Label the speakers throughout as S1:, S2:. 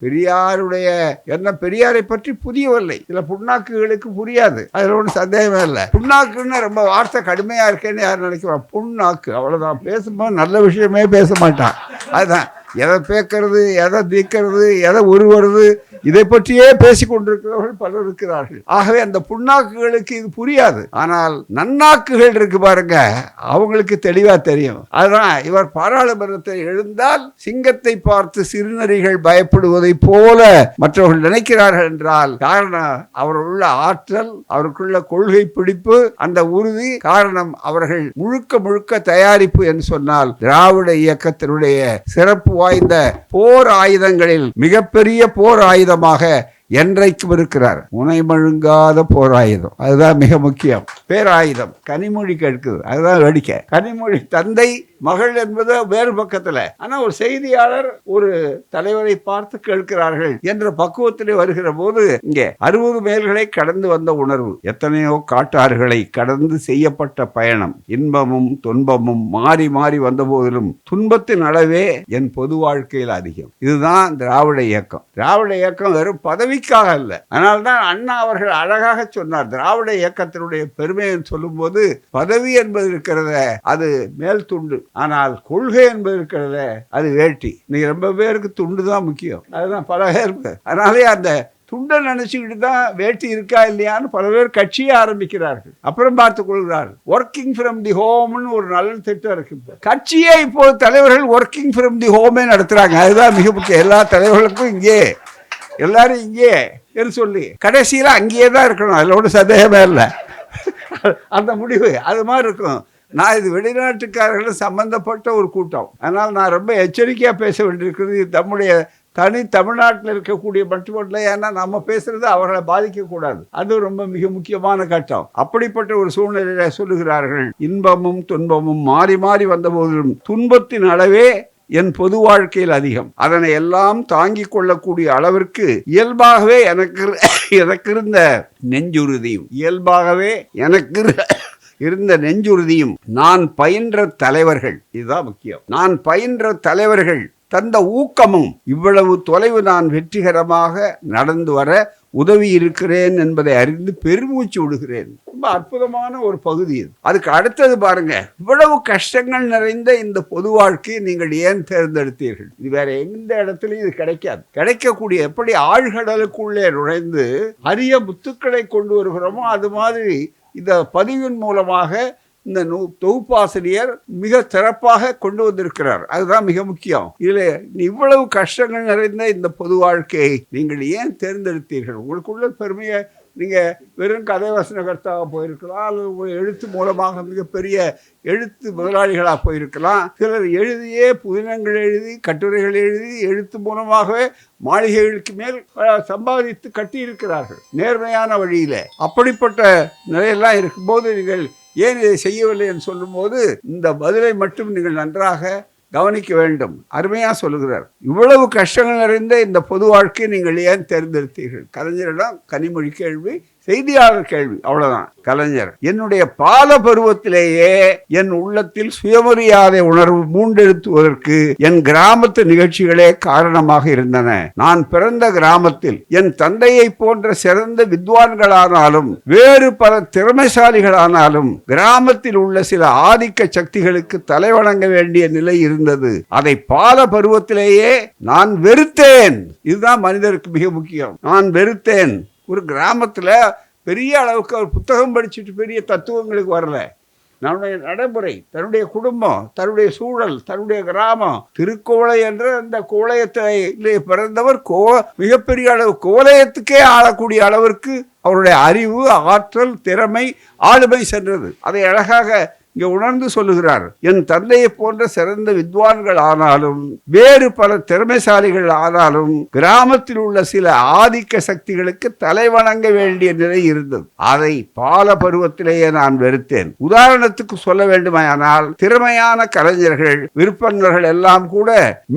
S1: பெரியாருடைய என்ன பெரியாரை பற்றி புரியவில்லை. சில புண்ணாக்குகளுக்கு புரியாது, அதுல ஒன்றும் சந்தேகமே இல்லை. புண்ணாக்குன்னு ரொம்ப வார்த்தை கடுமையா இருக்கேன்னு யாரும் நினைக்கிறான். புண்ணாக்கு அவ்வளவுதான். பேசும்போது நல்ல விஷயமே பேச மாட்டான். அதுதான் எதை பேக்கிறது, எதை நீக்கிறது, எதை உருவது, இதை பற்றியே பேசிக் கொண்டிருக்கிறவர்கள் பலர் இருக்கிறார்கள். ஆகவே அந்த புண்ணாக்குகளுக்கு இது புரியாது. ஆனால் நன்னாக்குகள் இருக்கு பாருங்க, அவங்களுக்கு தெளிவா தெரியும். அதுதான் இவர் பாராளுமன்றத்தை எழுந்தால் சிங்கத்தை பார்த்து சிறுநரிகள் பயப்படுவதை போல மற்றவர்கள் நினைக்கிறார்கள் என்றால் காரணம் அவருள்ள ஆற்றல், அவருக்குள்ள கொள்கை பிடிப்பு, அந்த உறுதி. காரணம் அவர்கள் முழுக்க முழுக்க தயாரிப்பு என்று சொன்னால் திராவிட இயக்கத்தினுடைய சிறப்பு வாய்ந்த போர் ஆயுதங்களில் மிகப்பெரிய போர் ஆயுதமாக என்றைக்கும் இருக்கிறார். முனைமழுங்காத போர் ஆயுதம், அதுதான் மிக முக்கியம். பேராயுதம் கனிமொழி கேட்குது, அதுதான் வேடிக்கை. கனிமொழி தந்தை மகள் என்பது வேறு பக்கத்தில். ஆனால் ஒரு செய்தியாளர் ஒரு தலைவரை பார்த்து கேட்கிறார்கள் என்ற பக்குவத்திலே வருகிற போது இங்கே 60 மைல்களை கடந்து வந்த உணர்வு, எத்தனையோ காட்டாறுகளை கடந்து செய்யப்பட்ட பயணம், இன்பமும் துன்பமும் மாறி மாறி வந்த போதிலும் துன்பத்தின் அளவே என் பொது வாழ்க்கையில் அதிகம். இதுதான் திராவிட இயக்கம். திராவிட இயக்கம் வெறும் பதவிக்காக அல்ல. அதனால்தான் அண்ணா அவர்கள் அழகாக சொன்னார், திராவிட இயக்கத்தினுடைய பெருமையை சொல்லும் போது பதவி என்பது இருக்கிறத அது மேல் துண்டு, ஆனால் கொள்கை என்பது இருக்கிறத அது வேட்டி. இன்னைக்கு ரொம்ப பேருக்கு துண்டு தான் முக்கியம், அதுதான் பல பேருக்கு. அதனாலே அந்த துண்டை நினைச்சுக்கிட்டு தான் வேட்டி இருக்கா இல்லையான்னு பல பேர் கட்சியே ஆரம்பிக்கிறார்கள், அப்புறம் பார்த்துக் கொள்கிறார்கள். ஒர்க்கிங் ஃப்ரம் தி ஹோம்னு ஒரு நல்ல திட்டம் இருக்கு. கட்சியே இப்போது தலைவர்கள் ஒர்க்கிங் ஃப்ரம் தி ஹோமே நடத்துறாங்க, அதுதான் மிக முக்கியம். எல்லா தலைவர்களுக்கும் இங்கே எல்லாரும் இங்கே என்று சொல்லி கடைசியில் அங்கேயே தான் இருக்கணும், அதில் ஒன்றும் சந்தேகமே இல்லை. அந்த முடிவு அது மாதிரி இருக்கும். நான் இது வெளிநாட்டுக்காரர்கள் சம்பந்தப்பட்ட ஒரு கூட்டம், அதனால் நான் ரொம்ப எச்சரிக்கையாக பேச வேண்டியிருக்கிறது. நம்முடைய தனி தமிழ்நாட்டில் இருக்கக்கூடிய மட்டுமல்ல, ஏன்னா நம்ம பேசுறது அவர்களை பாதிக்கக்கூடாது, அது ரொம்ப மிக முக்கியமான கட்டம். அப்படிப்பட்ட ஒரு சூழ்நிலையில சொல்லுகிறார்கள், இன்பமும் துன்பமும் மாறி மாறி வந்த போதிலும் துன்பத்தின் அளவே என் பொது வாழ்க்கையில் அதிகம். அதனை எல்லாம் தாங்கிக் கொள்ளக்கூடிய அளவிற்கு இயல்பாகவே எனக்கு இருந்த நெஞ்சுறுதியும் இருந்த நெஞ்சுறுதியும் நான் பயின்ற தலைவர்கள், இதுதான் முக்கியம், நான் பயின்ற தலைவர்கள் தந்த ஊக்கமும் இவ்வளவு தொலைவு நான் வெற்றிகரமாக நடந்து வர உதவி இருக்கிறேன் என்பதை அறிந்து பெருமூச்சு விடுகிறேன். ரொம்ப அற்புதமான ஒரு பகுதி இது. அதுக்கு அடுத்தது பாருங்க, இவ்வளவு கஷ்டங்கள் நிறைந்த இந்த பொது வாழ்க்கையை நீங்கள் ஏன் தேர்ந்தெடுத்தீர்கள்? இது வேற எந்த இடத்துலையும் இது கிடைக்காது. கிடைக்கக்கூடிய எப்படி ஆழ்கடலுக்குள்ளே நுழைந்து அரிய முத்துக்களை கொண்டு வருகிறோமோ அது மாதிரி இந்த பதிவின் மூலமாக இந்த தொகுப்பாசிரியர் மிக சிறப்பாக கொண்டு வந்திருக்கிறார். அதுதான் மிக முக்கியம். இதுல இவ்வளவு கஷ்டங்கள் நிறைந்த இந்த பொது வாழ்க்கையை நீங்கள் ஏன் தேர்ந்தெடுத்தீர்கள்? உங்களுக்குள்ள பெருமையை நீங்க வெறும் கதை வசனகர்த்தாக போயிருக்கலாம், அல்லது எழுத்து மூலமாக மிகப்பெரிய எழுத்து முதலாளிகளாக போயிருக்கலாம். சிலர் எழுதியே புதினங்கள் எழுதி கட்டுரைகள் எழுதி எழுத்து மூலமாகவே மாளிகைகளுக்கு மேல் சம்பாதித்து கட்டியிருக்கிறார்கள் நேர்மையான வழியில. அப்படிப்பட்ட நிலையெல்லாம் இருக்கும்போது நீங்கள் ஏன் இதை செய்யவில்லை என்று சொல்லும்போது இந்த பதிலை மட்டும் நீங்கள் நன்றாக கவனிக்க வேண்டும். அருமையா சொல்லுகிறார், இவ்வளவு கஷ்டங்கள் நிறைந்த இந்த பொது வாழ்க்கையை நீங்கள் ஏன் தேர்ந்தெடுத்தீர்கள்? கலைஞரிடம் கனிமொழி கேள்வி, செய்தியாளர் கேள்வி, அவ்வளவுதான். கலைஞர், என்னுடைய பால பருவத்திலேயே என் உள்ளத்தில் சுயமரியாதை உணர்வு மூண்டெழுத்துவதற்கு என் கிராமத்து நிகழ்ச்சிகளே காரணமாக இருந்தன. நான் பிறந்த கிராமத்தில் என் தந்தையை போன்ற சிறந்த வித்வான்களானாலும் வேறு பல திறமைசாலிகளானாலும் கிராமத்தில் உள்ள சில ஆதிக்க சக்திகளுக்கு தலைவணங்க வேண்டிய நிலை இருந்தது. அதை பால பருவத்திலேயே நான் வெறுத்தேன். இதுதான் மனிதருக்கு மிக முக்கியம். நான் வெறுத்தேன். ஒரு கிராமத்தில் பெரிய அளவுக்கு அவர் புத்தகம் படிச்சுட்டு பெரிய தத்துவங்களுக்கு வரல. நம்முடைய நடைமுறை, தன்னுடைய குடும்பம், தன்னுடைய சூழல், தன்னுடைய கிராமம், திருக்கோளை என்ற அந்த கோளையத்திலே பிறந்தவர் மிகப்பெரிய அளவு கோளையத்துக்கே ஆளக்கூடிய அளவிற்கு அவருடைய அறிவு, ஆற்றல், திறமை, ஆளுமை சென்றது. அதை அழகாக இங்கே உணர்ந்து சொல்லுகிறார். என் தந்தையை போன்ற சிறந்த வித்வான்கள் ஆனாலும் வேறு பல திறமைசாலிகள் ஆனாலும் கிராமத்தில் உள்ள சில ஆதிக்க சக்திகளுக்கு தலைவணங்க வேண்டிய நிலை இருந்தது. அதை பால பருவத்திலேயே நான் வெறுத்தேன். உதாரணத்துக்கு சொல்ல வேண்டுமானால் திறமையான கலைஞர்கள், விற்பனர்கள் எல்லாம் கூட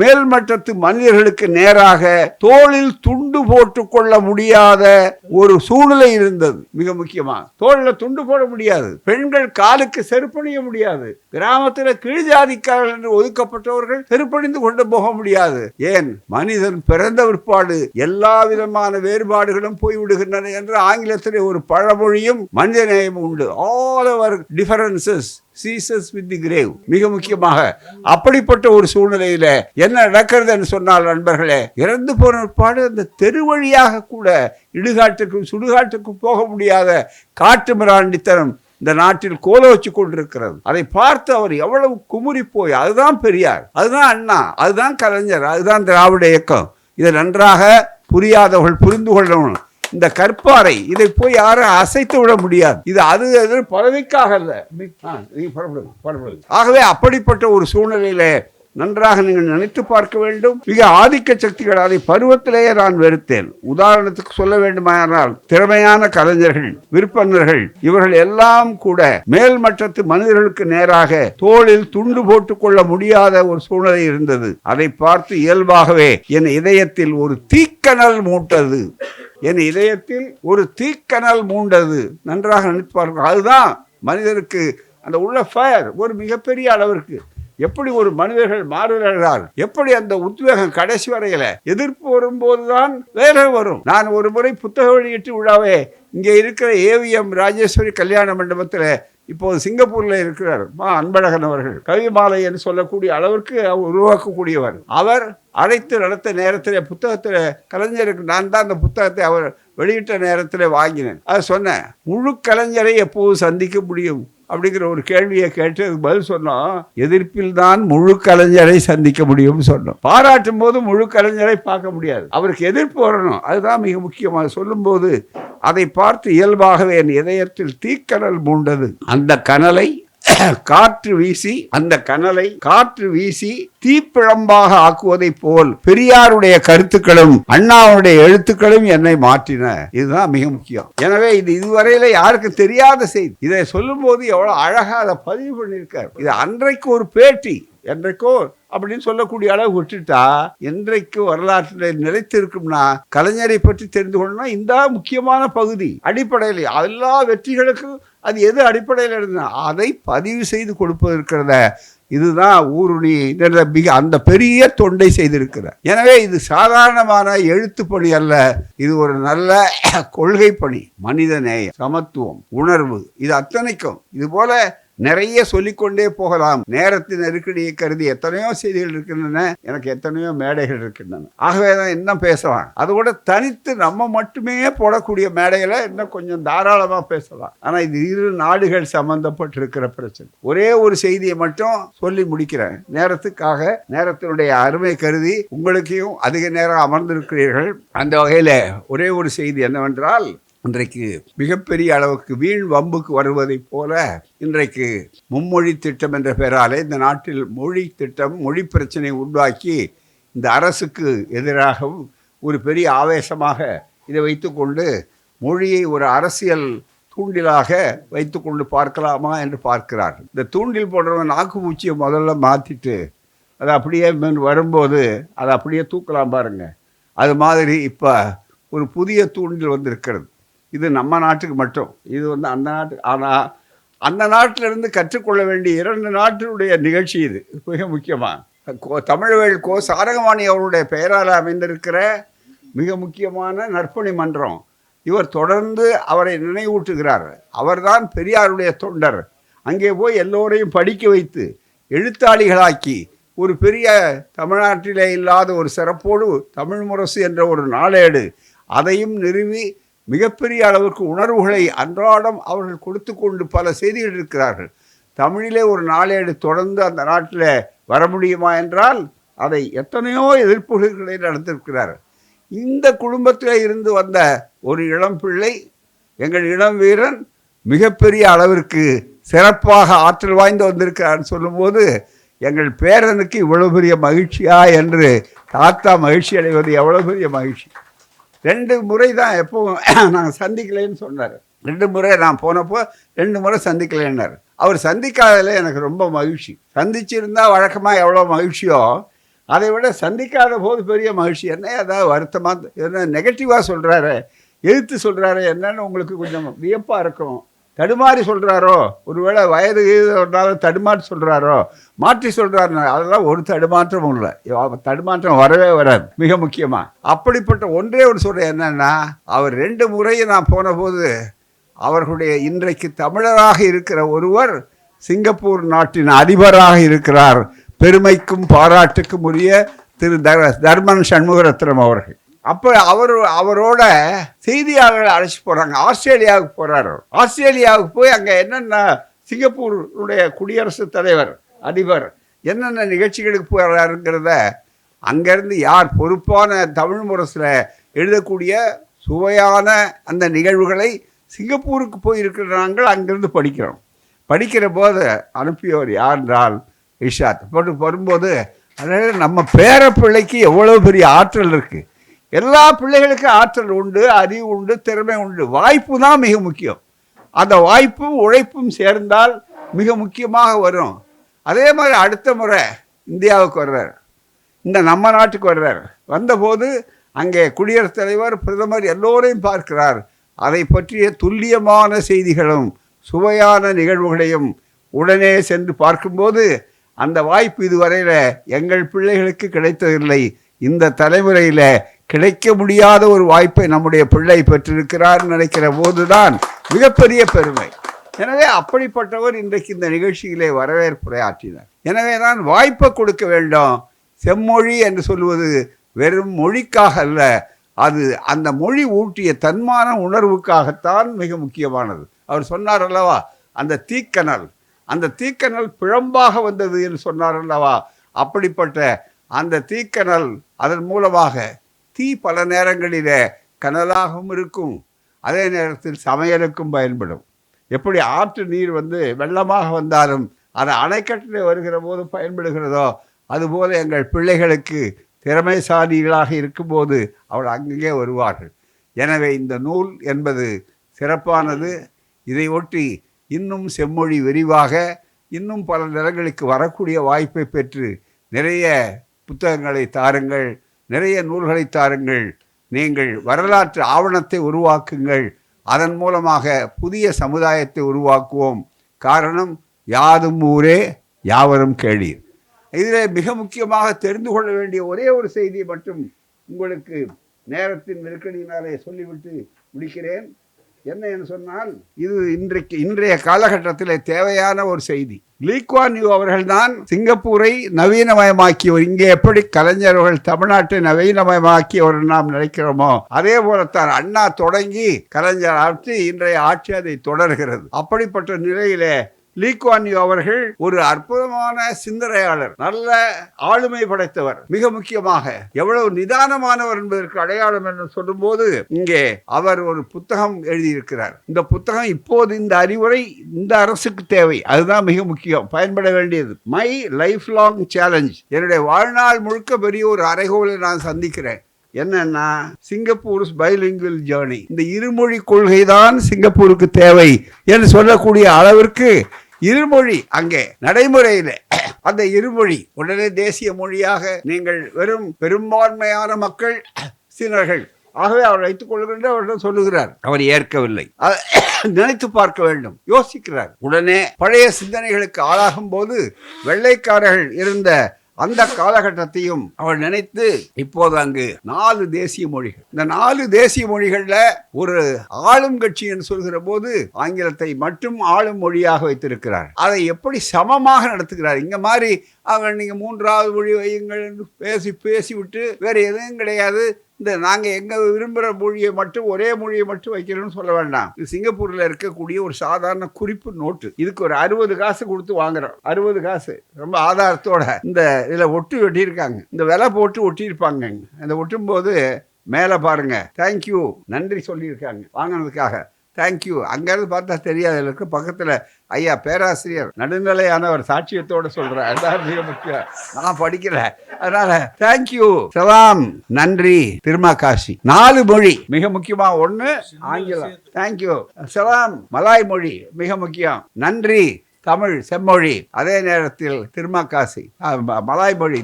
S1: மேல்மட்டத்து மனிதர்களுக்கு நேராக தோளில் துண்டு போட்டுக் கொள்ள முடியாத ஒரு சூழ்நிலை இருந்தது. மிக முக்கியமாக தோளில் துண்டு போட முடியாது. பெண்கள் காலுக்கு செருப்பணி சென்றடைய முடியாது. கிராமத்தில் கீழ் ஜாதிக்காரர்கள் என்று ஒதுக்கப்பட்டவர்கள் செருப்பணிந்து கொண்டு போக முடியாது. ஏன்? மனிதன் பிறந்த பிற்பாடு எல்லா விதமான வேறுபாடுகளும் போய்விடுகின்றன என்று ஆங்கிலத்திலே ஒரு பழமொழியும் மனித நேயமும் உண்டு. All our differences ceases with the grave. மிக முக்கியமாக அப்படிப்பட்ட ஒரு சூழ்நிலையில என்ன நடக்கிறது என்று சொன்னால் நண்பர்களே, இறந்து போன பிற்பாடு அந்த தெரு வழியாக கூட இடுகாட்டுக்கும் சுடுகாட்டுக்கும் போக முடியாத காட்டு மிராண்டித்தனம் இந்த நாட்டில் கோல வச்சு கொண்டிருக்கிறது. அதை பார்த்து அவர் எவ்வளவு குமுறி போய், அதுதான் பெரியார், அதுதான் அண்ணா, அதுதான் கலைஞர், அதுதான் திராவிட இயக்கம். இதை நன்றாக புரியாதவர்கள் புரிந்து கொள்ளணும். இந்த கற்பாறை இதை போய் யாரும் அசைத்து விட முடியாது. இது அது பதவிக்காக அல்ல. ஆகவே அப்படிப்பட்ட ஒரு சூழ்நிலையில நன்றாக நீங்கள் நினைத்து பார்க்க வேண்டும். மிக ஆதிக்க சக்திகள் அதை பருவத்திலேயே நான் வெறுத்தேன். உதாரணத்துக்கு சொல்ல வேண்டுமானால் திறமையான கலைஞர்கள், விற்பனர்கள் இவர்கள் எல்லாம் கூட மேல்மட்டத்து மனிதர்களுக்கு நேராக தோளில் துண்டு போட்டுக் கொள்ள முடியாத ஒரு சூழ்நிலை இருந்தது. அதை பார்த்து இயல்பாகவே என் இதயத்தில் ஒரு தீக்கனல் மூட்டது. என் இதயத்தில் ஒரு தீக்கனல் மூண்டது. நன்றாக நினைத்து பார்க்க. அதுதான் மனிதனுக்கு அந்த உள்ள ஃபயர் ஒரு மிகப்பெரிய அளவிற்கு. எப்படி ஒரு மனிதர்கள் மாறுகிறார், எப்படி அந்த உத்வேகம் கடைசி வரையில எதிர்ப்பு வரும்போதுதான் வேலை வரும். நான் ஒரு முறை புத்தக வெளியீட்டு விழாவே இங்கே இருக்கிற ஏவிஎம் ராஜேஸ்வரி கல்யாண மண்டபத்தில் இப்போது சிங்கப்பூர்ல இருக்கிறார் அன்பழகன் அவர்கள், கவி மாலை என்று சொல்லக்கூடிய அளவிற்கு அவர் உருவாக்கக்கூடியவர். அவர் அழைத்து நடத்த நேரத்தில் புத்தகத்தில் கலைஞருக்கு நான் தான் அந்த புத்தகத்தை அவர் வெளியிட்ட நேரத்தில் வாங்கினேன். அதை சொன்னேன், முழு கலைஞரை எப்போது சந்திக்க முடியும் அப்படிங்கிற ஒரு கேள்வியை கேட்டு பதில் சொன்னோம். எதிர்ப்பில் தான் முழு கலைஞரை சந்திக்க முடியும் சொன்னோம். பாராட்டும் போது முழு கலைஞரை பார்க்க முடியாது, அவருக்கு எதிர்ப்பு வரணும். அதுதான் மிக முக்கியமாக. சொல்லும் போது அதை பார்த்து இயல்பாகவே என் இதயத்தில் தீக்கனல் மூண்டது. அந்த கனலை காற்று வீசி தீப்பிழம்பாக ஆக்குவதை போல் பெரியாருடைய கருத்துக்களும் அண்ணாவுடைய எழுத்துக்களும் என்னை மாற்றின. இதுதான் மிக முக்கியம். எனவே இது இதுவரையில யாருக்கு தெரியாத செய்தி. இதை சொல்லும் போது எவ்வளவு அழகா அதை பதிவு பண்ணியிருக்காரு. இது அன்றைக்கு ஒரு பேட்டி, என்றைக்கோ அப்படின்னு சொல்லக்கூடிய அளவு விட்டுட்டா என்றைக்கு வரலாற்றில் நிலைத்திருக்கும்னா கலைஞரை பற்றி தெரிந்து கொள்ளணும்னா இந்த முக்கியமான பகுதி. அடிப்படையில் எல்லா வெற்றிகளுக்கும் அது எது அடிப்படையில் இருந்தா அதை பதிவு செய்து கொடுப்பது இருக்கிறத. இதுதான் ஊருணி அந்த பெரிய தொண்டை செய்திருக்கிறார். எனவே இது சாதாரணமான எழுத்து பணி அல்ல, இது ஒரு நல்ல கொள்கை பணி. மனித நேயம், சமத்துவம், உணர்வு, இது அத்தனைக்கும் இது போல நிறைய சொல்லிக்கொண்டே போகலாம். நேரத்தின் நெருக்கடியை கருதி எத்தனையோ செய்திகள் இருக்கின்றன, எனக்கு எத்தனையோ மேடைகள் இருக்கின்றன. ஆகவே தான் இன்னும் பேசலாம். அது கூட தனித்து நம்ம மட்டுமே போடக்கூடிய மேடைகளை இன்னும் கொஞ்சம் தாராளமாக பேசலாம். ஆனால் இது இரு நாடுகள் சம்பந்தப்பட்டிருக்கிற பிரச்சனை. ஒரே ஒரு செய்தியை மட்டும் சொல்லி முடிக்கிறேன் நேரத்துக்காக. நேரத்தினுடைய அருமை கருதி உங்களுக்கையும் அதிக நேரம் அமர்ந்திருக்கிறீர்கள். அந்த வகையில் ஒரே ஒரு செய்தி என்னவென்றால், இன்றைக்கு மிகப்பெரிய அளவுக்கு வீண் வம்புக்கு வருவதை போல இன்றைக்கு மும்மொழி திட்டம் என்ற பெயராலே இந்த நாட்டில் மொழி திட்டம், மொழி பிரச்சனை உருவாக்கி இந்த அரசுக்கு எதிராகவும் ஒரு பெரிய ஆவேசமாக இதை வைத்துக்கொண்டு மொழியை ஒரு அரசியல் தூண்டிலாக வைத்துக்கொண்டு பார்க்கலாமா என்று பார்க்கிறார்கள். இந்த தூண்டில் போடுறவன் நாக்குப்பூச்சியை முதல்ல மாற்றிட்டு அதை அப்படியே வரும்போது அதை அப்படியே தூக்கலாம் பாருங்க. அது மாதிரி இப்போ ஒரு புதிய தூண்டில் வந்திருக்கிறது. இது நம்ம நாட்டுக்கு மட்டும், இது அந்த நாட்டுக்கு. ஆனால் அந்த நாட்டிலிருந்து கற்றுக்கொள்ள வேண்டிய 2 நாட்டினுடைய நிகழ்ச்சி இது. மிக முக்கியமாக தமிழ்வேள் கோ சாரகவாணி அவருடைய பெயரால் அமைந்திருக்கிற மிக முக்கியமான நற்பணி மன்றம். இவர் தொடர்ந்து அவரை நினைவூட்டுகிறார். அவர்தான் பெரியாருடைய தொண்டர். அங்கே போய் எல்லோரையும் படிக்க வைத்து எழுத்தாளிகளாக்கி ஒரு பெரிய தமிழ்நாட்டிலே இல்லாத ஒரு சிறப்போடு தமிழ் முரசு என்ற ஒரு நாளேடு அதையும் நிறுவி மிகப்பெரிய அளவுக்கு உணர்வுகளை அன்றாடம் அவர்கள் கொடுத்து கொண்டு பல செய்திகள் இருக்கிறார்கள். தமிழிலே ஒரு நாளேடு தொடர்ந்து அந்த நாட்டில் வர முடியுமா என்றால் அதை எத்தனையோ எதிர்ப்புகளை நடத்திருக்கிறார். இந்த குடும்பத்தில் இருந்து வந்த ஒரு இளம் பிள்ளை, எங்கள் இளம் வீரன் மிகப்பெரிய அளவிற்கு சிறப்பாக ஆற்றல் வாய்ந்து வந்திருக்கிறான்னு சொல்லும்போது எங்கள் பேரனுக்கு இவ்வளோ பெரிய மகிழ்ச்சியா என்று தாத்தா மகிழ்ச்சி அடைவது எவ்வளோ பெரிய மகிழ்ச்சி. 2 முறை தான் எப்போவும் நாங்கள் சந்திக்கலைன்னு சொன்னார். 2 முறை நான் போனப்போ 2 முறை சந்திக்கலைன்னார். அவர் சந்திக்காததில் எனக்கு ரொம்ப மகிழ்ச்சி. சந்திச்சிருந்தால் வழக்கமாக எவ்வளோ மகிழ்ச்சியோ அதை விட சந்திக்காத போது பெரிய மகிழ்ச்சி. என்ன ஏதாவது வருத்தமாக என்ன நெகட்டிவாக சொல்கிறாரு, எதிர்த்து சொல்கிறாரு என்னன்னு உங்களுக்கு கொஞ்சம் வியப்பாக இருக்கும். தடுமாறி சொல்கிறாரோ, ஒருவேளை வயது தடுமாறி சொல்கிறாரோ, மாற்றி சொல்கிறாரு. அதெல்லாம் ஒரு தடுமாற்றமும் இல்லை. தடுமாற்றம் வரவே வராது. மிக முக்கியமாக அப்படிப்பட்ட ஒன்றே ஒரு சொல்கிறேன் என்னன்னா, அவர் 2 முறை நான் போன போது அவர்களுடைய இன்றைக்கு தமிழராக இருக்கிற ஒருவர் சிங்கப்பூர் நாட்டின் அதிபராக இருக்கிறார். பெருமைக்கும் பாராட்டுக்கும் உரிய திரு தர்மன் சண்முகரத்னம் அவர்கள். அப்போ அவரோட செய்தியாளர்கள் அழைச்சி போகிறாங்க. ஆஸ்திரேலியாவுக்கு போகிறாரு. ஆஸ்திரேலியாவுக்கு போய் அங்கே என்னென்ன சிங்கப்பூருடைய குடியரசுத் தலைவர் அதிபர் என்னென்ன நிகழ்ச்சிகளுக்கு போகிறாருங்கிறத அங்கேருந்து யார் பொறுப்பான தமிழ் முரசில் எழுதக்கூடிய சுவையான அந்த நிகழ்வுகளை சிங்கப்பூருக்கு போயிருக்கிறாங்க. அங்கேருந்து படிக்கிறோம். படிக்கிற போது அனுப்பியவர் யார் என்றால் இஷாத். போட்டு வரும்போது அதாவது நம்ம பேர பிள்ளைக்கு எவ்வளோ பெரிய ஆற்றல் இருக்குது. எல்லா பிள்ளைகளுக்கும் ஆற்றல் உண்டு, அறிவு உண்டு, திறமை உண்டு. வாய்ப்பு தான் மிக முக்கியம். அந்த வாய்ப்பும் உழைப்பும் சேர்ந்தால் மிக முக்கியமாக வரும். அதே மாதிரி அடுத்த முறை இந்தியாவுக்கு வர்றார், இந்த நம்ம நாட்டுக்கு வர்றார். வந்தபோது அங்கே குடியரசுத் தலைவர், பிரதமர் எல்லோரையும் பார்க்கிறார். அதை பற்றிய துல்லியமான செய்திகளும் சுவையான நிகழ்வுகளையும் உடனே சென்று பார்க்கும்போது அந்த வாய்ப்பு இதுவரையில் எங்கள் பிள்ளைகளுக்கு கிடைத்ததில்லை. இந்த தலைமுறையில் கிடைக்க முடியாத ஒரு வாய்ப்பை நம்முடைய பிள்ளை பெற்றிருக்கிறார் நினைக்கிற போதுதான் மிகப்பெரிய பெருமை. எனவே அப்படிப்பட்டவர் இன்றைக்கு இந்த நிகழ்ச்சியிலே வரவேற்புரை ஆற்றினார். எனவே தான் வாய்ப்பை கொடுக்க வேண்டும். செம்மொழி என்று சொல்வது வெறும் மொழிக்காக அல்ல, அது அந்த மொழி ஊட்டிய தன்மான உணர்வுக்காகத்தான் மிக முக்கியமானது. அவர் சொன்னார் அல்லவா, அந்த தீக்கனல் பிழம்பாக வந்தது என்று சொன்னார் அல்லவா. அப்படிப்பட்ட அந்த தீக்கனல் அதன் மூலமாக தீ பல நேரங்களில் கனலாகவும் இருக்கும், அதே நேரத்தில் சமையலுக்கும் பயன்படும். எப்படி ஆற்று நீர் வெள்ளமாக வந்தாலும் அது அணைக்கட்டில் வருகிற போது பயன்படுகிறதோ, அதுபோல எங்கள் பிள்ளைகளுக்கு திறமைசாலிகளாக இருக்கும்போது அவள் அங்கங்கே வருவார்கள். எனவே இந்த நூல் என்பது சிறப்பானது. இதை ஒட்டி இன்னும் செம்மொழி விரிவாக இன்னும் பல நிலங்களுக்கு வரக்கூடிய வாய்ப்பை பெற்று நிறைய புத்தகங்களை தாருங்கள், நிறைய நூல்களை தாருங்கள். நீங்கள் வரலாற்று ஆவணத்தை உருவாக்குங்கள். அதன் மூலமாக புதிய சமுதாயத்தை உருவாக்குவோம். காரணம், யாதும் ஊரே யாவரும் கேளீர். இதில் மிக முக்கியமாக தெரிந்து கொள்ள வேண்டிய ஒரே ஒரு செய்தியை மட்டும் உங்களுக்கு நேரத்தின் நெருக்கடியினாலே சொல்லிவிட்டு முடிக்கிறேன். என்ன என்று சொன்னால், இது இன்றைய காலகட்டத்தில் தேவையான ஒரு செய்தி. லீ குவான் யூ அவர்கள்தான் சிங்கப்பூரை நவீனமயமாக்கியவர். இங்கே எப்படி கலைஞர்கள் தமிழ்நாட்டை நவீனமயமாக்கியவர் நாம் நினைக்கிறோமோ, அதே போலத்தான் அண்ணா தொடங்கி கலைஞர் ஆட்சி, இன்றைய ஆட்சி அதை தொடர்கிறது. அப்படிப்பட்ட நிலையிலே லீ குவான் யூ அவர்கள் ஒரு அற்புதமான சிந்தனையாளர், நல்ல ஆளுமை படைத்தவர். மிக முக்கியமாக எவ்வளவு நிதானமானவர் என்பதற்கு அடையாளம் என்று சொல்லும்போது, இங்கே அவர் ஒரு புத்தகம் எழுதியிருக்கிறார். இந்த புத்தகம் இப்போது இந்த அறிவுரை இந்த அரசுக்கு தேவை. அதுதான் மிக முக்கியம், பயன்பட வேண்டியது. மை லைஃப் லாங் சேலஞ்ச், என்னுடைய வாழ்நாள் முழுக்க பெரிய ஒரு அறைகோலை நான் சந்திக்கிறேன். என்னன்னா, சிங்கப்பூர் பைலிங்குவல் ஜேர்னி, இந்த இருமொழி கொள்கை தான் சிங்கப்பூருக்கு தேவை என்று சொல்லக்கூடிய அளவிற்கு இருமொழி அங்கே நடைமுறையில். அந்த இருமொழி உடனே தேசிய மொழியாக நீங்கள் பெரும்பான்மையான மக்கள் சீனர்கள், ஆகவே அவர் வைத்துக் கொள்கின்ற அவரிடம் சொல்லுகிறார். அவர் ஏற்கவில்லை. நினைத்து பார்க்க வேண்டும், யோசிக்கிறார். உடனே பழைய சிந்தனைகளுக்கு ஆளாகும் போது வெள்ளைக்காரர்கள் இருந்த அந்த காலகட்டத்தையும் அவர் நினைத்து இப்போது அங்கு 4 தேசிய மொழிகள். இந்த 4 தேசிய மொழிகள்ல ஒரு ஆளும் கட்சி என்று சொல்கிற போது ஆங்கிலத்தை மட்டும் ஆளும் மொழியாக வைத்திருக்கிறார். அதை எப்படி சமமாக நடத்துகிறார். இங்க மாதிரி அவர் நீங்க 3வது மொழி வையுங்கள் என்று பேசி விட்டு வேற எதுவும் கிடையாது, இந்த நாங்கள் எங்கள் விரும்புகிற மொழியை மட்டும், ஒரே மொழியை மட்டும் வைக்கிறோன்னு சொல்ல வேண்டாம். இது சிங்கப்பூரில் இருக்கக்கூடிய ஒரு சாதாரண குறிப்பு நோட்டு. இதுக்கு ஒரு 60 காசு கொடுத்து வாங்குறோம். 60 காசு ரொம்ப ஆதாரத்தோட இந்த இதில் ஒட்டியிருக்காங்க. இந்த விலை போட்டு ஒட்டியிருப்பாங்க. அந்த ஒட்டும் போது மேலே பாருங்க, தேங்க்யூ, நன்றி சொல்லியிருக்காங்க வாங்கினதுக்காக. தேங்க்யூ. அங்கேருந்து பார்த்தா தெரியாது, இருக்கு பக்கத்தில் ஐயா பேராசிரியர் நடுநிலையானவர் சாட்சியத்தோடு சொல்கிறார். அதுதான் மிக முக்கியம். நான் படிக்கல, அதனால தேங்க்யூ, சலாம், நன்றி, திருமா காசி. 4 மொழி மிக முக்கியமாக. 1 ஆங்கிலம், தேங்க்யூ. சலாம் மலாய் மொழி மிக முக்கியம். நன்றி தமிழ் செம்மொழி, அதே நேரத்தில் திருமாக்காசி மலாய் மொழி,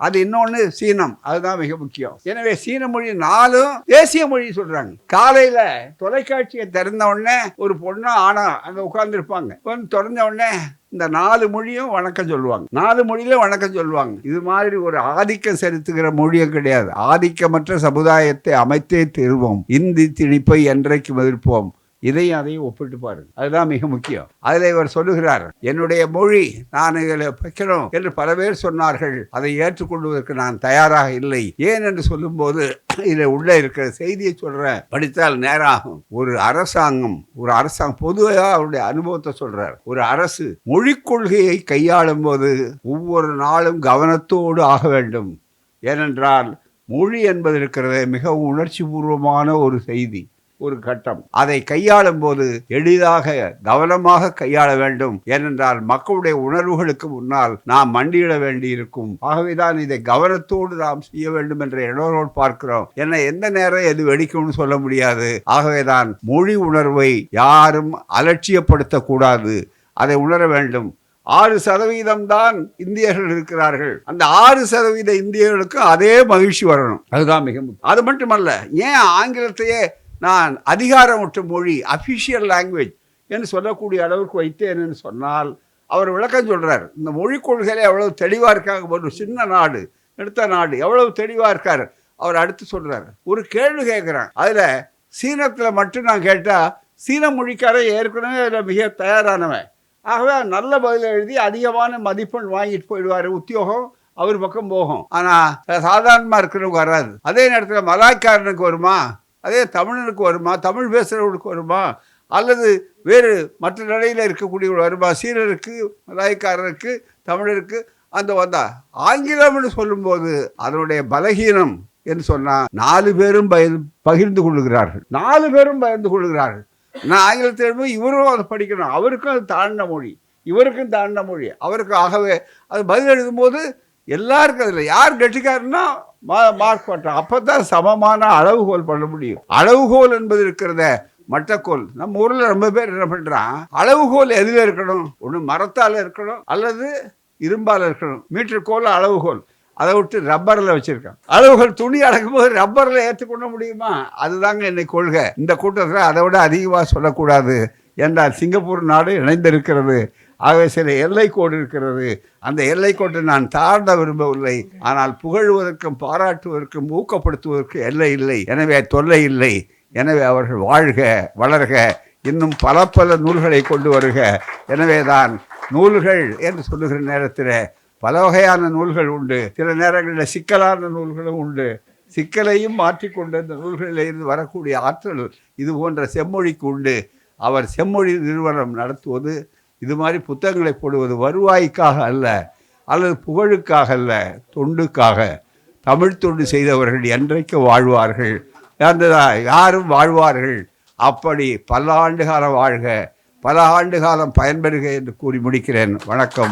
S1: அது இன்னொன்று சீனம். அதுதான் மிக முக்கியம். எனவே சீன மொழி 4ம் தேசிய மொழி சொல்றாங்க. காலையில தொலைக்காட்சியை திறந்த உடனே ஒரு பொண்ணு ஆனா அங்க உட்கார்ந்து இருப்பாங்க. திறந்த உடனே இந்த 4 மொழியும் வணக்கம் சொல்லுவாங்க. 4 மொழியில வணக்கம் சொல்லுவாங்க. இது மாதிரி ஒரு ஆதிக்கம் செலுத்துகிற மொழியும் கிடையாது. ஆதிக்கமற்ற சமுதாயத்தை அமைத்தே தீர்வோம், இந்தி திணிப்பை என்றைக்கு எதிர்ப்போம். இதையும் அதையும் ஒப்பிட்டு பாருங்க. அதுதான் மிக முக்கியம். அதில் இவர் சொல்லுகிறார், என்னுடைய மொழி நான் இதில் வைக்கணும் என்று பல பேர் சொன்னார்கள். அதை ஏற்றுக்கொள்வதற்கு நான் தயாராக இல்லை. ஏன் என்று சொல்லும்போது இதில் உள்ள இருக்கிற செய்தியை சொல்றேன், படித்தால் நேராகும். ஒரு அரசாங்கம் பொதுவாக அவருடைய அனுபவத்தை சொல்றார். ஒரு அரசு மொழிக் கொள்கையை கையாளும் போது ஒவ்வொரு நாளும் கவனத்தோடு ஆக வேண்டும். ஏனென்றால் மொழி என்பது இருக்கிறது மிகவும் உணர்ச்சி பூர்வமான ஒரு செய்தி, ஒரு கட்டம். அதை கையாளும் போது எளிதாக கவனமாக கையாள வேண்டும். ஏனென்றால் மக்களுடைய உணர்வுகளுக்கு முன்னால் நாம் மண்டியிட வேண்டி இருக்கும். ஆகவேதான் இதை கவனத்தோடு நாம் செய்ய வேண்டும் என்ற எண்ணோடு பார்க்கிறோம். ஏன்னா எந்த நேரம் எது வெடிக்கும்னு சொல்ல முடியாது. ஆகவேதான் மொழி உணர்வை யாரும் அலட்சியப்படுத்தக்கூடாது, அதை உணர வேண்டும். 6% தான் இந்தியர்கள் இருக்கிறார்கள். அந்த 6% இந்தியர்களுக்கு அதே மகிழ்ச்சி வரணும். அதுதான் மிக முக்கியம். அது மட்டுமல்ல, ஏன் ஆங்கிலத்தையே நான் அதிகாரமற்ற மொழி, அஃபிஷியல் லாங்குவேஜ் என்று சொல்லக்கூடிய அளவுக்கு வைத்தேன் என்று சொன்னால், அவர் விளக்கம் சொல்றார். இந்த மொழிக் கொள்கையில எவ்வளவு தெளிவாக இருக்காங்க. ஒரு சின்ன நாடு, எடுத்த நாடு எவ்வளவு தெளிவாக இருக்கார். அவர் அடுத்து சொல்றார், ஒரு கேள்வி கேட்குறான். அதில் சீனத்தில் மட்டும் நான் கேட்டால் சீன மொழிக்காரன் ஏற்கனவே அதில் மிக தயாரானவன். ஆகவே நல்ல பதில் எழுதி அதிகமான மதிப்பெண் வாங்கிட்டு போயிடுவார். உத்தியோகம் அவர் பக்கம் போகும். ஆனால் சாதாரணமாக இருக்கிறவங்க வராது. அதே நேரத்தில் மலாய்க்காரனுக்கு வருமா, அதே தமிழனுக்கு வருமா, தமிழ் பேசுகிறவர்களுக்கு வருமா, அல்லது வேறு மற்ற நிலையில் இருக்கக்கூடியவர்கள் வருமா, சீனருக்கு, மலாய்க்காரருக்கு, தமிழருக்கு அந்த வந்தா. ஆங்கிலம்னு சொல்லும்போது அதனுடைய பலகீனம் என்று சொன்னால் 4 பேரும் பகிர்ந்து கொள்ளுகிறார்கள். 4 பேரும் பகிர்ந்து கொள்ளுகிறார்கள். நான் ஆங்கிலத்தில் எழுதும்போது இவரும் அதை படிக்கணும், அவருக்கும் அது தாழ்ந்த மொழி, இவருக்கும் தாழ்ந்த மொழி, அவருக்கு. ஆகவே அது பதில் எழுதும்போது எல்லாருக்கும் அதில் யார் கெட்டிக்காருன்னா மார்க் பண்ணுறோம். அப்போ தான் சமமான அளவுகோல் பண்ண முடியும். அளவுகோல் என்பது இருக்கிறத மட்டக்கோல். நம்ம ஊரில் ரொம்ப பேர் என்ன பண்ணுறான், அளவுகோல் எதில் இருக்கணும், ஒன்று மரத்தால் இருக்கணும் அல்லது இரும்பால் இருக்கணும். மீட்டர் கோல் அளவுகோல், அதை விட்டு ரப்பரில் வச்சுருக்கான். அளவுகள் துணி அடக்கும் போது ரப்பரில் ஏற்றுக்கொள்ள முடியுமா? அதுதாங்க என்னை கொள்கை. இந்த கூட்டத்தில் அதை விட அதிகமாக சொல்லக்கூடாது என்றால் சிங்கப்பூர் நாடு இணைந்திருக்கிறது. ஆகவே சில எல்லைக்கோடு இருக்கிறது. அந்த எல்லைக்கோட்டை நான் தாண்ட விரும்பவில்லை. ஆனால் புகழ்வதற்கும் பாராட்டுவதற்கும் ஊக்கப்படுத்துவதற்கு எல்லை இல்லை. எனவே தொல்லை இல்லை. எனவே அவர்கள் வாழ்க, வளர்க, இன்னும் பல நூல்களை கொண்டு வருக. எனவே தான் நூல்கள் என்று சொல்லுகிற நேரத்தில் பல வகையான நூல்கள் உண்டு. சில நேரங்களில் சிக்கலான நூல்களும் உண்டு. சிக்கலையும் மாற்றிக்கொண்டு இந்த நூல்களிலிருந்து வரக்கூடிய ஆற்றல் இது போன்ற செம்மொழிக்கு உண்டு. அவர் செம்மொழி நிறுவனம் நடத்துவது, இது மாதிரி புத்தகங்களை போடுவது வருவாய்க்காக அல்ல, அல்லது புகழுக்காக அல்ல, தொண்டுக்காக. தமிழ் தொண்டு செய்தவர்கள் என்றைக்கு வாழ்வார்கள், யாரும் வாழ்வார்கள். அப்படி பல ஆண்டு காலம் வாழ்க, பல ஆண்டு காலம் பயன்பெறுக என்று கூறி முடிக்கிறேன். வணக்கம்.